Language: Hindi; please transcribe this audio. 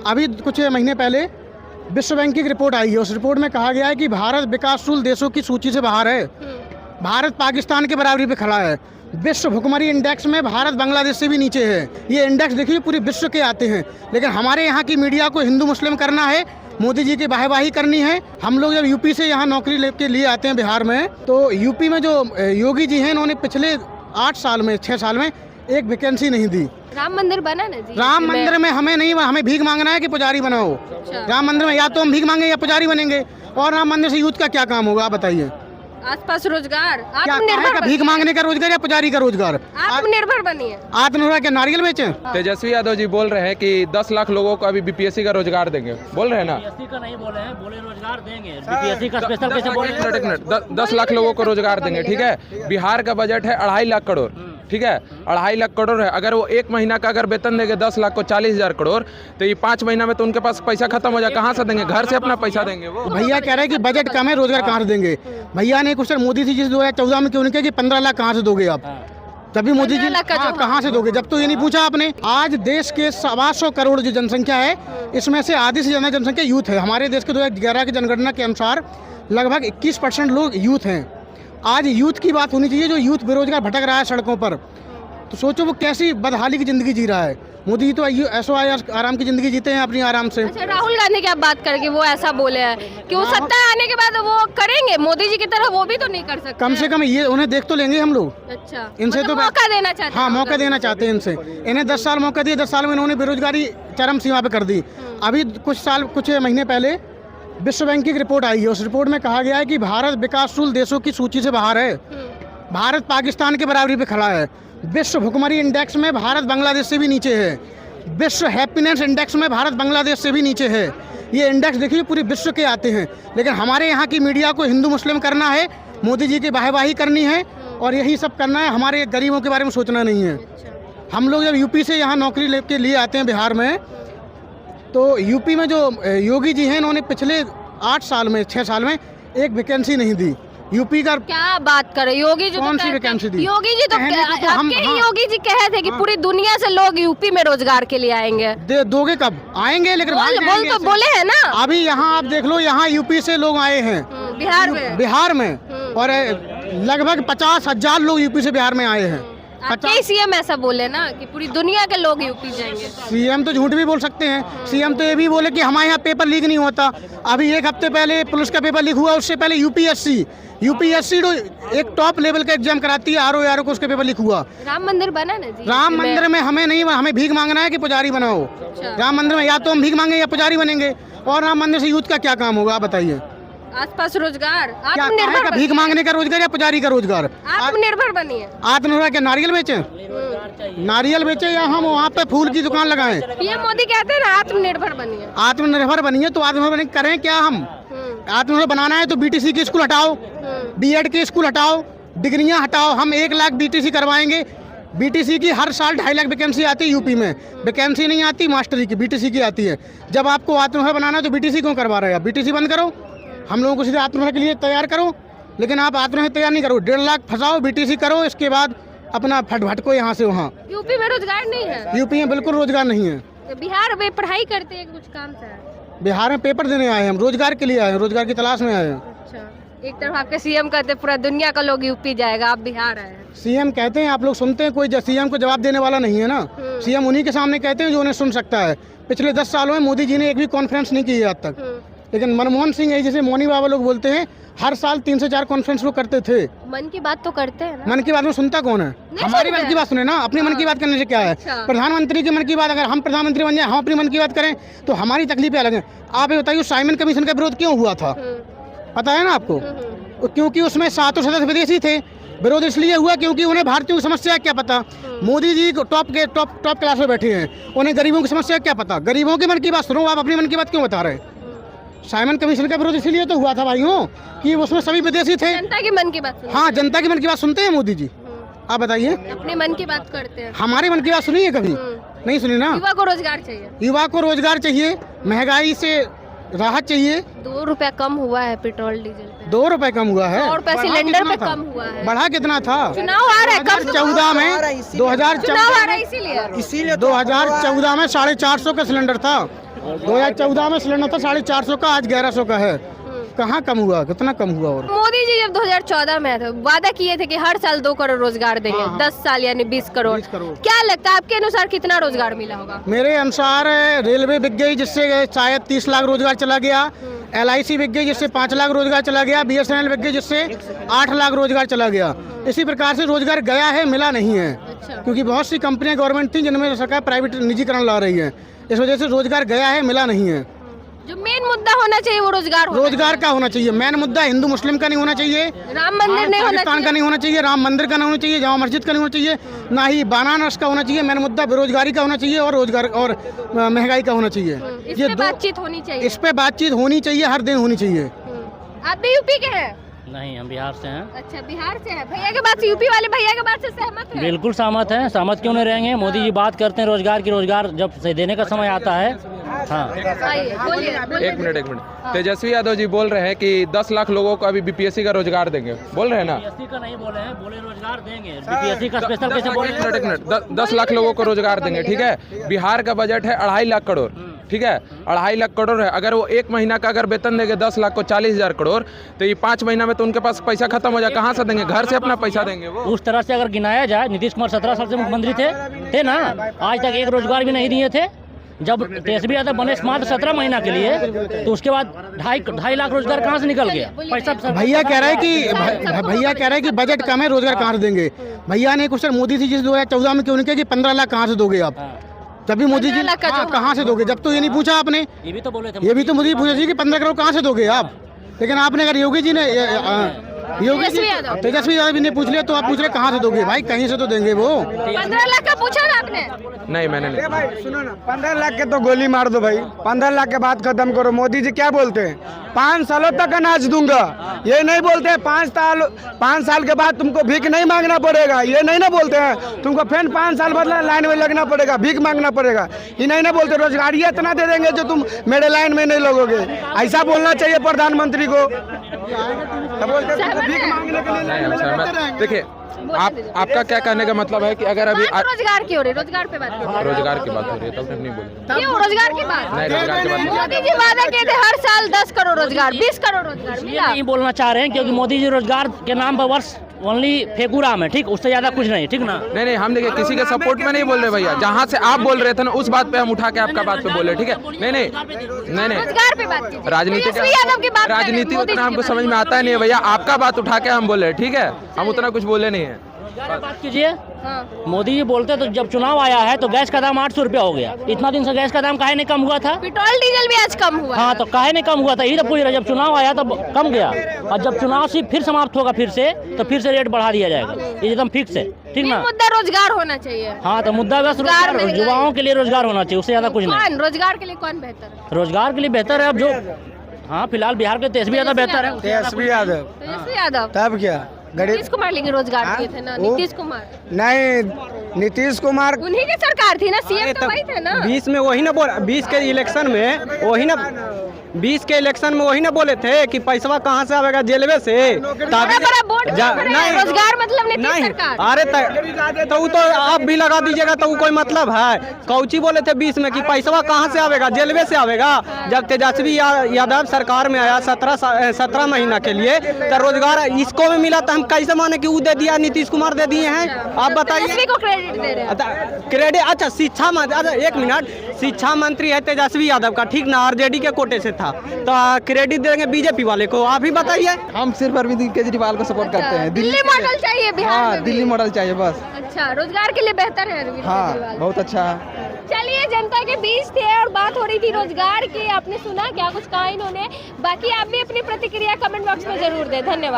अभी कुछ महीने पहले विश्व बैंक की एक रिपोर्ट आई है। उस रिपोर्ट में कहा गया है कि भारत विकासशील देशों की सूची से बाहर है। भारत पाकिस्तान के बराबरी पे खड़ा है। विश्व भुखमरी इंडेक्स में भारत बांग्लादेश से भी नीचे है। ये इंडेक्स देखिए पूरे विश्व के आते हैं, लेकिन हमारे यहाँ की मीडिया को हिंदू मुस्लिम करना है, मोदी जी की वाहवाही करनी है। हम लोग जब यूपी से यहाँ नौकरी लेके लिए आते हैं बिहार में, तो यूपी में जो योगी जी हैं इन्होंने पिछले 8 साल में 6 साल में एक वैकेंसी नहीं दी। राम मंदिर बना ना जी, राम मंदिर में हमें नहीं, हमें भीख मांगना है कि पुजारी बनाओ। राम मंदिर में या तो हम भीख मांगे या पुजारी बनेंगे। और राम मंदिर से यूथ का क्या काम होगा, आप बताइए। आसपास रोजगार, क्या आत्मनिर्भर भीख मांगने का रोजगार या पुजारी का रोजगार? आत्मनिर्भर बनिए। आत्मनिर्भर के नारियल बेचे। तेजस्वी यादव जी बोल रहे हैं कि 10 लाख लोगों को अभी बीपीएससी का रोजगार देंगे, बोल रहे हैं ना? बीपीएससी का नहीं बोले हैं, बोले रोजगार देंगे। बीपीएससी का स्पेशल कैसे बोले? एक मिनट 10 लाख लोगों को रोजगार देंगे, ठीक है। बिहार का बजट है 2.5 लाख करोड़, ठीक है, 2.5 लाख करोड़ है। अगर वो 1 महीना का अगर वेतन देंगे 10 लाख को 40,000 करोड़, तो ये 5 महीना में तो उनके पास पैसा खत्म हो जाए। कहाँ से देंगे? घर से अपना पैसा देंगे वो। भैया कह रहे हैं कि बजट कम है, रोजगार कहाँ से देंगे? भैया ने क्वेश्चन मोदी जी से 2014 में क्यों नहीं किया कि 15 लाख कहाँ से दोगे आप? तभी मोदी जी कहाँ से दोगे, जब तो ये नहीं पूछा आपने। आज देश के 125 करोड़ जो जनसंख्या है, इसमें से आधी से ज्यादा जनसंख्या यूथ है। हमारे देश के 2011 की जनगणना के अनुसार लगभग 21% लोग यूथ हैं। आज यूथ की बात होनी चाहिए। जो यूथ बेरोजगार भटक रहा है सड़कों पर, तो सोचो वो कैसी बदहाली की जिंदगी जी रहा है। मोदी जी तो ऐसो आराम की जिंदगी जीते हैं अपनी आराम से। अच्छा, राहुल गांधी की आप बात करेंगे, वो ऐसा बोले हैं कि वो सत्ता आने के बाद वो करेंगे, मोदी जी की तरह वो भी तो नहीं कर सकते। कम से कम ये उन्हें देख तो लेंगे हम लोग। अच्छा, इनसे मतलब तो मौका देना चाहते हैं। हाँ, मौका देना चाहते हैं इनसे। इन्हें 10 साल मौका दिया, 10 साल में इन्होंने बेरोजगारी चरम सीमा पे कर दी। अभी कुछ महीने पहले विश्व बैंक की एक रिपोर्ट आई है। उस रिपोर्ट में कहा गया है कि भारत विकासशील देशों की सूची से बाहर है। भारत पाकिस्तान के बराबरी पे खड़ा है। विश्व भुखमरी इंडेक्स में भारत बांग्लादेश से भी नीचे है। विश्व हैप्पीनेस इंडेक्स में भारत बांग्लादेश से भी नीचे है। ये इंडेक्स देखिए पूरे विश्व के आते हैं, लेकिन हमारे यहाँ की मीडिया को हिंदू मुस्लिम करना है, मोदी जी की वाहवाही करनी है, और यही सब करना है। हमारे गरीबों के बारे में सोचना नहीं है। हम लोग जब यूपी से यहाँ नौकरी लेके लिए आते हैं बिहार में, तो यूपी में जो योगी जी हैं इन्होंने पिछले 8 साल में 6 साल में एक वैकेंसी नहीं दी। यूपी का क्या बात करे, योगी जी कौन सी वैकेंसी दी? योगी जी तो योगी जी कहे थे कि पूरी दुनिया से लोग यूपी में रोजगार के लिए आएंगे। दोगे कब आएंगे? लेकिन बोल तो बोले हैं ना। अभी यहाँ आप देख लो, यहाँ यूपी से लोग आए हैं बिहार में और लगभग 50,000 लोग यूपी से बिहार में आए हैं। आपके सीएम ऐसा बोले ना कि पूरी दुनिया के लोग यूपी जाएंगे। सीएम तो झूठ भी बोल सकते हैं। सीएम तो ये भी बोले कि हमारे यहाँ पेपर लीक नहीं होता। अभी 1 हफ्ते पहले पुलिस का पेपर लीक हुआ, उससे पहले यूपीएससी तो एक टॉप लेवल का एग्जाम कराती है, आरओ को उसका पेपर लीक हुआ। राम मंदिर बना ना जी, राम मंदिर में हमें नहीं, हमें भीख मांगना है कि पुजारी बनाओ। राम मंदिर में या तो हम भीख मांगे या पुजारी बनेंगे। और राम मंदिर से यूथ का क्या काम होगा, आप बताइए। आसपास रोजगार, आत्मनिर्भर, भीख मांगने का रोजगार या पुजारी का रोजगार? आत्मनिर्भर बनिए। आत्मनिर्भर के नारियल बेचे, नारियल बेचे, या हम वहाँ पे फूल की दुकान लगाएं? पीएम मोदी कहते हैं ना आत्मनिर्भर बनिए। आत्मनिर्भर बनिए, तो आत्मनिर्भर करें क्या हम? आत्मनिर्भर बनाना है तो बीटीसी की स्कूल हटाओ, बीएड के स्कूल हटाओ, डिग्रियां हटाओ। हम 1 लाख बीटीसी करवाएंगे। बीटीसी की हर साल 2.5 लाख वैकेंसी आती है यूपी में। वैकेंसी नहीं आती मास्टरी की, बीटीसी की आती है। जब आपको आत्मनिर्भर बनाना है तो बीटीसी क्यों करवा रहे हैं? बीटीसी बंद करो, हम लोगों को सीधे आत्मनिर्भर के लिए तैयार करो। लेकिन आप आत्मनिर्भर तैयार नहीं करो, 1.5 लाख फंसाओ, बीटीसी करो, इसके बाद अपना भटको यहाँ से वहाँ। यूपी में रोजगार नहीं है। यूपी में बिल्कुल रोजगार नहीं है। बिहार में पढ़ाई करते हैं, कुछ काम से है। बिहार में पेपर देने आए हैं, हम रोजगार के लिए आए हैं, रोजगार की तलाश में आए हैं। अच्छा, एक तरफ आपके सीएम कहते हैं पूरा दुनिया का लोग यूपी जाएगा, आप बिहार आए हैं। सीएम कहते हैं, आप लोग सुनते हैं, कोई सीएम को जवाब देने वाला नहीं है ना। सीएम उन्हीं के सामने कहते हैं जो उन्हें सुन सकता है। पिछले 10 सालों में मोदी जी ने एक भी कॉन्फ्रेंस नहीं की है आज तक। लेकिन मनमोहन सिंह है, जैसे मोनी बाबा लोग बोलते हैं, हर साल 3 से 4 कॉन्फ्रेंस वो करते थे। मन की बात तो करते हैं ना। मन की बात में सुनता कौन है? हमारी मन की बात सुने ना, अपनी मन की बात करने से क्या है? प्रधानमंत्री की मन की बात, अगर हम प्रधानमंत्री बन जाए, हम अपनी मन की बात करें तो हमारी तकलीफें अलग हैं। आप ये बताइए, साइमन कमीशन का विरोध क्यों हुआ था? पता है ना आपको? क्योंकि उसमें 7 सदस्य विदेशी थे। विरोध इसलिए हुआ क्योंकि उन्हें भारतीयों की समस्या क्या पता। मोदी जी टॉप क्लास में बैठे हैं, उन्हें गरीबों की समस्या क्या पता। गरीबों की मन की बात सुनो, आप अपनी मन की बात क्यों बता रहे? साइमन कमीशन का विरोध इसीलिए तो हुआ था भाइयों कि उसमें सभी विदेशी थे। जनता की मन की बात। हाँ, जनता की मन की बात सुनते हैं मोदी जी? आप बताइए। अपने मन की बात करते हैं। हमारे मन की बात सुनी है कभी? नहीं सुनी ना। युवा को रोजगार चाहिए, युवा को रोजगार चाहिए, महंगाई से राहत चाहिए। 2 रुपया कम हुआ है पेट्रोल डीजल पे। 2 रुपए कम हुआ है। 100 रुपए सिलेंडर पे कम हुआ है। बढ़ा कितना था? चुनाव आ रहा है, 2014 में 2014 चुनाव आ रहा है इसीलिए 2014 में 450 का सिलेंडर था 2014 में सिलेंडर था 450 का, आज 1100 का है। कहाँ कम हुआ, कितना कम हुआ? और मोदी जी जब 2014 में थे वादा किए थे कि हर साल 2 करोड़ रोजगार देंगे। हाँ। 10 साल यानी 20 करोड़। 20 करोड़। क्या लगता है आपके अनुसार कितना रोजगार मिला होगा? मेरे अनुसार रेलवे बिक गई, जिससे शायद 30 लाख रोजगार चला गया। LIC बिक गई, जिससे 5 लाख रोजगार चला गया। BSNL बिक गई, जिससे 8 लाख रोजगार चला गया। इसी प्रकार से रोजगार गया है, मिला नहीं है। अच्छा। क्योंकि बहुत सी कंपनियां गवर्नमेंट थी जिनमें सरकार प्राइवेट निजीकरण ला रही है। इस वजह से रोजगार गया है, मिला नहीं है। जो मेन मुद्दा होना चाहिए वो रोजगार होना रोजगार का होना चाहिए। मेन मुद्दा हिंदू मुस्लिम का नहीं होना चाहिए, चाहिए। राम मंदिर नहीं होना पाकिस्तान का चाहिए। नहीं होना चाहिए, राम मंदिर का नहीं होना चाहिए, जामा मस्जिद का नहीं होना चाहिए, ना ही बनारस का होना चाहिए। मेन मुद्दा बेरोजगारी का होना चाहिए और रोजगार और महंगाई का होना चाहिए। इस ये पे दो, बातचीत होनी चाहिए। इस पे बातचीत होनी चाहिए, हर दिन होनी चाहिए। आप भी यूपी के हैं? नहीं, हम बिहार से हैं। अच्छा, बिहार से है। भैया के बात से, यूपी वाले भैया के बात से सहमत है? बिल्कुल सहमत हैं, सहमत क्यों नहीं रहेंगे। मोदी जी बात करते हैं रोजगार की, रोजगार जब से देने का समय आता है। हाँ, आइए, बोलिए। एक मिनट। तेजस्वी यादव जी बोल रहे हैं कि 10 लाख लोगों को अभी BPSC का रोजगार देंगे, बोल रहे हैं ना? BPSC का नहीं बोले हैं, बोले रोजगार देंगे। BPSC का स्पेशल कैसे बोले? एक मिनट। 10 लाख लोगों को रोजगार देंगे, ठीक है। बिहार का बजट है 2.5 लाख करोड़, ठीक है। 2.5 लाख करोड़ है। अगर वो 1 महीना का अगर वेतन देंगे 10 लाख को 40,000 करोड़, तो ये 5 महीना में तो उनके पास पैसा खत्म हो जाए। कहाँ से देंगे? घर से अपना पैसा देंगे वो। उस तरह से अगर गिनाया जाए, नीतीश कुमार 17 साल से मुख्यमंत्री थे ना, आज तक एक रोजगार भी नहीं दिए थे। जब तेजस्वी यादव बने मात्र 17 महीना के लिए, तो उसके बाद 2.5 लाख रोजगार कहाँ से निकल गया? पैसा भैया कह रहे हैं कि बजट कम है, रोजगार कहाँ से देंगे? भैया ने क्वेश्चन मोदी जी 2014 में क्यों नहीं किया कि 15 लाख कहाँ से दोगे आप? तभी मोदी जी 15 लाख का जो कहाँ से दोगे? जब तो ये नहीं पूछा आपने। ये भी तो बोले थे। ये भी तो मुझे पूछा जी कि 15 करोड़ कहाँ से दोगे आप? लेकिन आपने अगर योगी जी ने तेजस्वी यादव। तेजस्वी यादव ने पूछ लिया तो आप पूछ रहे कहाँ से दोगे? भाई कहीं से तो देंगे वो। 15 लाख का पूछा ना आपने? नहीं, मैंने नहीं। भाई सुनो ना, 15 लाख के तो गोली मार दो भाई। 15 लाख के बाद खत्म करो। मोदी जी क्या बोलते हैं? 5 सालों तक अनाज दूंगा, ये नहीं बोलते हैं 5 साल के बाद तुमको भीख नहीं मांगना पड़ेगा, ये नहीं ना बोलते हैं। तुमको फिर 5 साल बाद लाइन में लगना पड़ेगा, भीख मांगना पड़ेगा, ये नहीं ना बोलते। रोजगारी इतना दे देंगे जो तुम मेरे लाइन में नहीं लगोगे। ऐसा बोलना चाहिए प्रधानमंत्री को। तो बोलते हैं तुमको भीख मांगने के लिए नहीं, लाइन में हम लगते सहमत। रहेंगे। देखिए, आपका क्या कहने का मतलब है कि अगर अभी बात रोजगार की हो रही, रोजगार पे बात करो। रोजगार की बात हो रही है तब तक नहीं बोले। क्यों रोजगार की बात? नहीं, रोजगार की बात नहीं। मोदी जी वादा किए थे हर साल 10 करोड़ रोजगार, 20 करोड़ रोजगार ये मिला। नहीं बोलना चाह रहे हैं क्योंकि मोदी जी रोजगार के नाम पर वर्ष ओनली फेंकू राम है, ठीक, उससे ज्यादा कुछ नहीं, ठीक ना। नहीं, हम देखिए किसी के सपोर्ट में नहीं बोल रहे भैया। जहाँ से आप बोल रहे थे ना उस बात पे हम उठा के आपका बात पे बोले, ठीक है। नहीं, रोजगार पे बात कीजिए। राजनीति तेजस्वी यादव की बात कर रहे हैं, राजनीति मोदी उतना जी हमको की समझ बात में आता नहीं है भैया। आपका बात उठा के हम बोले, ठीक है। हम उतना कुछ बोले नहीं है। बात कीजिए। हाँ। मोदी जी बोलते तो जब चुनाव आया है तो गैस का दाम 800 रुपया हो गया। इतना दिन से गैस का दाम काहे नहीं कम हुआ था? पेट्रोल डीजल भी आज कम हुआ। हाँ, तो काहे नहीं कम हुआ था? यही तो पूछ रहे। जब चुनाव आया तब कम गया, और जब चुनाव से फिर समाप्त होगा फिर से, तो फिर से रेट बढ़ा दिया जाएगा। ये एकदम फिक्स है, ठीक ना। मुद्दा रोजगार होना चाहिए। हाँ, तो मुद्दा बस रोजगार रोजगार, महंगाई। युवाओं के लिए रोजगार होना चाहिए, उससे ज्यादा कुछ नहीं। कौन रोजगार के लिए कौन बेहतर है? रोजगार के लिए बेहतर है अब जो, हाँ, फिलहाल बिहार के तेजस्वी यादव बेहतर है। तेजस्वी यादव। तेजस्वी यादव। तब क्या नीतीश कुमार लेकिन रोजगार दिए थे ना, नीतीश कुमार। नहीं, नीतीश कुमार उन्हीं की सरकार थी ना, सीएम तो वही थे ना। 20 में वही ना बोल 20 के इलेक्शन में वही ना 20 के इलेक्शन में वही ना बोले थे कि पैसा कहाँ से आवेगा? जेलवे से। बड़ा बोर्ड नहीं, रोजगार मतलब नीतीश नहीं, सरकार। अरे तो वो तो आप भी लगा दीजिएगा तो वो कोई मतलब है? कौची बोले थे 20 में कि पैसा कहाँ से आवेगा? जेलवे से आवेगा। जब तेजस्वी यादव सरकार में आया 17 महीना के लिए, तो रोजगार इसको भी मिला, तो हम कैसे माने कि वो दे दिया, नीतीश कुमार दे दिए हैं? आप बताइए। तेजस्वी को क्रेडिट दे रहे हैं। क्रेडिट अच्छा, शिक्षा मंत्री, अच्छा एक मिनट, शिक्षा मंत्री है तेजस्वी यादव का, ठीक ना, आरजेडी के कोटे से था, तो क्रेडिट देंगे बीजेपी वाले को? आप ही बताइए। हम सिर्फ अरविंद केजरीवाल को सपोर्ट करते हैं। दिल्ली मॉडल चाहिए बिहार हाँ, में भी। दिल्ली मॉडल चाहिए बस। अच्छा, रोजगार के लिए बेहतर है अरविंद हाँ, केजरीवाल। बहुत अच्छा है। चलिए, जनता के बीच थे और बात हो रही थी रोजगार की। आपने सुना क्या कुछ कहा इन्होंने? बाकी आप भी अपनी प्रतिक्रिया कमेंट बॉक्स में जरूर दें। धन्यवाद।